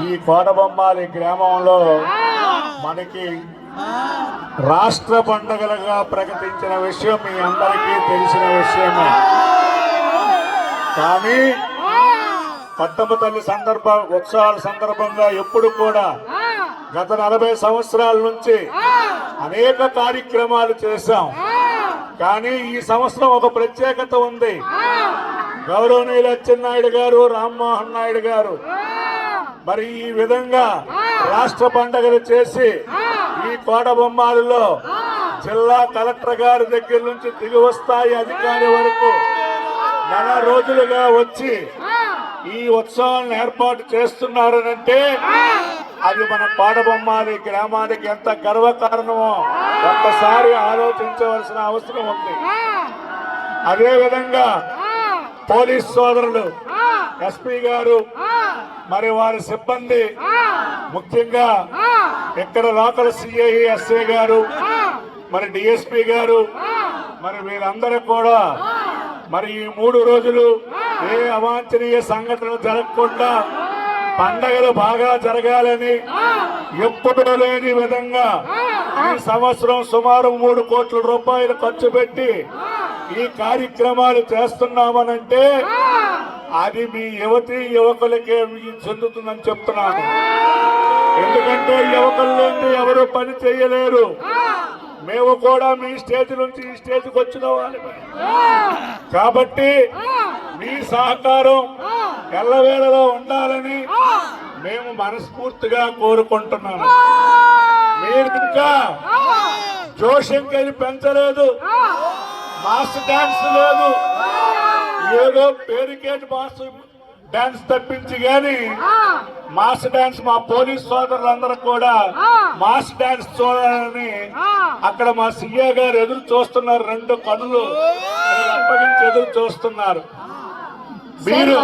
ఈ కోటబొమ్మాలి గ్రామంలో మనకి రాష్ట్ర పండుగలుగా ప్రకటించిన విషయం మీ అందరికీ తెలిసిన విషయమే. కానీ పట్టమ తల్లి ఉత్సవాల సందర్భంగా ఎప్పుడు కూడా గత 40 సంవత్సరాల నుంచి అనేక కార్యక్రమాలు చేశాం. కానీ ఈ సంవత్సరం ఒక ప్రత్యేకత ఉంది. గౌరవనీయులు అచ్చెన్నాయుడు గారు, రామ్మోహన్ నాయుడు గారు మరి ఈ విధంగా రాష్ట్ర పండుగలు చేసి ఈ కోటబొమ్మాలిలో జిల్లా కలెక్టర్ గారి దగ్గర నుంచి దిగువ స్థాయి అధికారి వరకు 4 రోజులుగా వచ్చి ఈ ఉత్సవాలను ఏర్పాటు చేస్తున్నారనంటే అది మన కోటబొమ్మాలి గ్రామానికి ఎంత గర్వకారణమో ఒక్కసారి ఆలోచించవలసిన అవసరం ఉంది. అదేవిధంగా పోలీస్ సోదరులు, ఎస్పీ గారు, మరి వారి సిబ్బంది, ముఖ్యంగా ఇక్కడ లోకల్ సిఐ ఎస్ఐ గారు, మరి డిఎస్పీ గారు, మరి వీరందరూ కూడా మరి ఈ 3 రోజులు ఏ అవాంఛనీయ సంఘటనలు జరగకుండా పండగలు బాగా జరగాలని ఎప్పుడు లేని విధంగా ఈ సంవత్సరం సుమారు 3 కోట్ల రూపాయలు ఖర్చు పెట్టి ఈ కార్యక్రమాలు చేస్తున్నామనంటే అది మీ యువకులకే చెందుతుందని చెప్తున్నాను. ఎందుకంటే యువకుల్లోండి ఎవరు పని చేయలేరు. మేము కూడా మీ స్టేజ్ నుంచి ఈ స్టేజ్కి వచ్చిన వాళ్ళమే. కాబట్టి మీ సహకారం ఎల్లవేళలో ఉండాలని మేము మనస్ఫూర్తిగా కోరుకుంటున్నాము. మీరు ఇంకా జోషంకని పెంచలేదు, మాస్ డాన్స్ లేదు, ఏదో పేరుకేట్ మాస్ డాన్స్ తప్పించి గాని మాస్ డాన్స్ మా పోలీస్ సోదరులందరూ కూడా మాస్ డాన్స్ చూడాలని అక్కడ మా సీఏ గారు ఎదురు చూస్తున్నారు. 2 కనులు అప్పగించి ఎదురు చూస్తున్నారు. మీరు